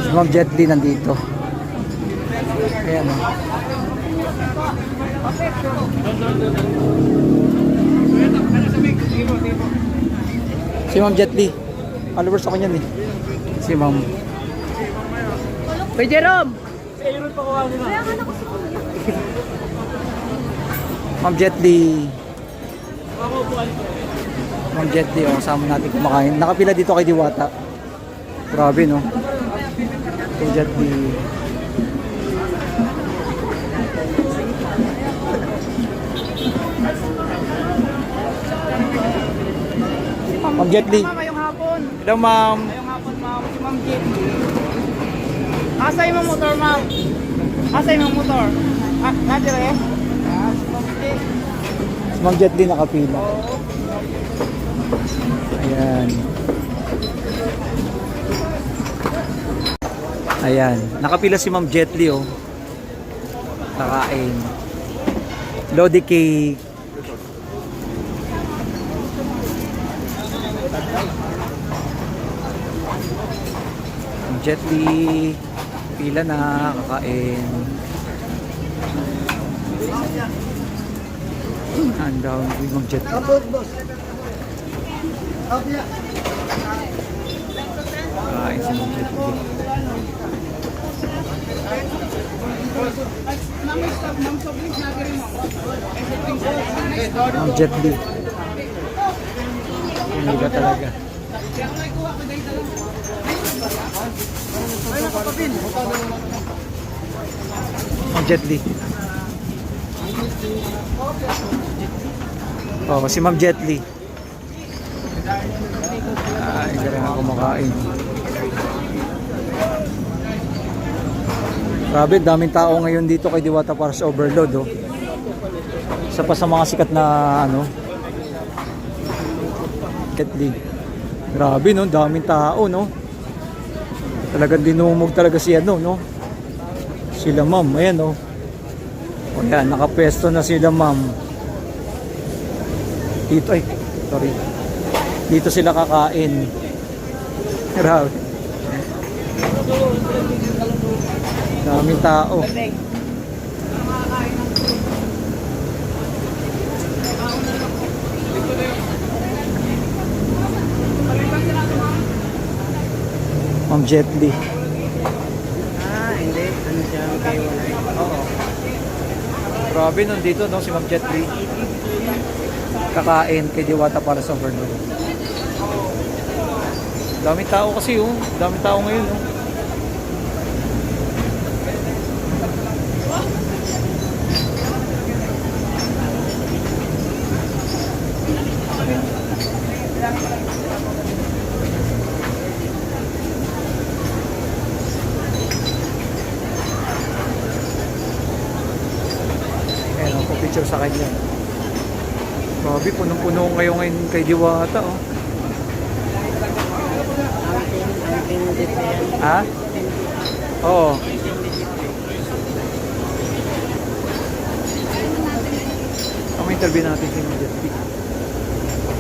Si Ma'am Jet Li nandito. Ayan o. Si Ma'am Jet Li. Followers ako niyan eh. Si Ma'am. Kuya Jerome! Ma'am Jet Li. Ma'am Jet Li, kasama natin kumakain. Nakapila dito kay Diwata. Grabe no. Kay Jet Li. Ma'am Jet Li. Ngayong hapon. Hello ma'am. Ngayong hapon, ma'am. Si Ma'am Jet. Asa yung motor, ma'am? Asa yung motor? Nadire eh? Si Ma'am Jet. Si Ma'am Jet Li nakapila. Ayan. Ayan. Nakapila si Ma'am Jet Li oh. Kakain. Lodi cake. Ma'am Jet Li. Pila na. Kakain. Ang dami ni Ma'am Jet Li. Kakain si Ma'am Jet Li. Ma'am Jet Li. Pumila talaga. Ma'am Jet Li. Oh, si Ma'am Jet Li. Hindi rin ako kumakain. Grabe, daming tao ngayon dito kay Diwata para sa Overload oh. Isa pa sa mga sikat na ano Jet Li. Grabe no, daming tao no. Talagang dinumog talaga si ano no. Sila ma'am, ayan oh. O yan, nakapwesto na sila ma'am. Dito ay, sorry. Dito sila kakain. Grabe. Daming tao. Ma'am Jet Li. Hindi. Ano siya? Okay, wala. Oo. Grabe nandito no si Ma'am Jet Li. Kakain kay Diwata para sa Overload. Daming tao kasi oh. Daming tao ngayon oh. Ayan ako picture sa kanya. Grabe, punong-puno ngayon kay Diwata oh. Ha? Oo. Ang interview natin si Ma'am Jet Li.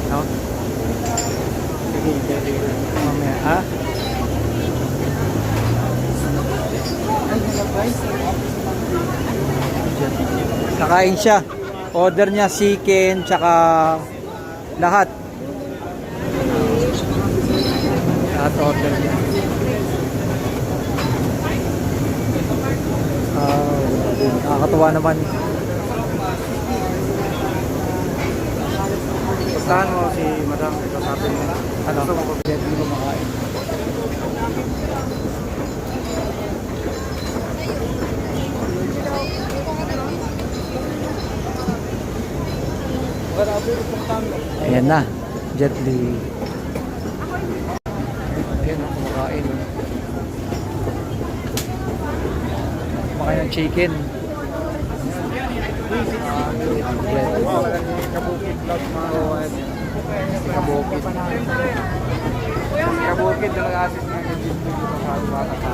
No? Sige, interview. Mamaya, ha? Kakain siya. Order niya chicken, tsaka lahat. Lahat order niya. Nakakatuwa naman. Saan mo si Madam? Ito sa atin mo. Ano? Jet Li kumakain. Ayan na, Jet Li. Ayan na, kumakain. Kumakain ng chicken. Kabukid. Kabukid na nag-assist nga yung dito sa bata ka.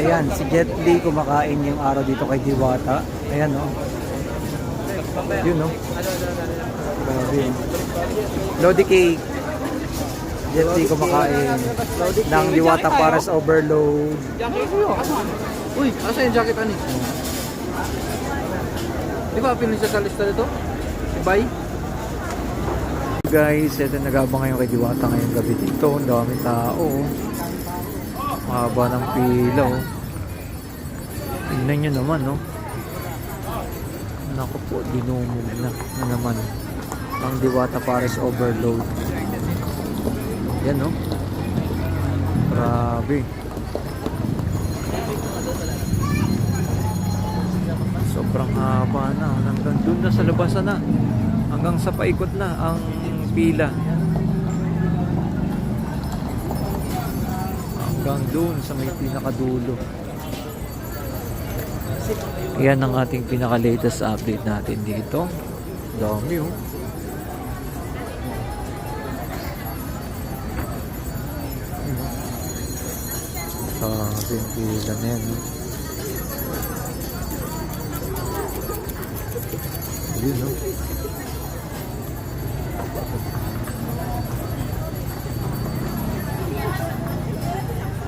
Ayan, si Jet Li kumakain yung araw dito kay Diwata. Ayan, no? Yun, no? Grabe. Lodi cake. Jet Li kumakain ng Diwata para sa overload. Uy, asa yung jacket ani? Di ba pinisa sa lista nito? Si Bay? Guys, ito nagabang ngayon kay Diwata ngayong gabi dito. Ang daming tao. Mahaba ng pila. Oh. Tingnan nyo naman, no? Naku po, dinumog na naman ang Diwata Paris overload. Yan, no? Grabe. Sobrang haba na. Hanggang dun na sa labasan na. Hanggang sa paikot na ang pila. Hanggang dun sa may pinakadulo. Yan ang ating pinaka-latest update natin dito. Dami, oh. Sabi yung pila na yan, oh. Yun, no?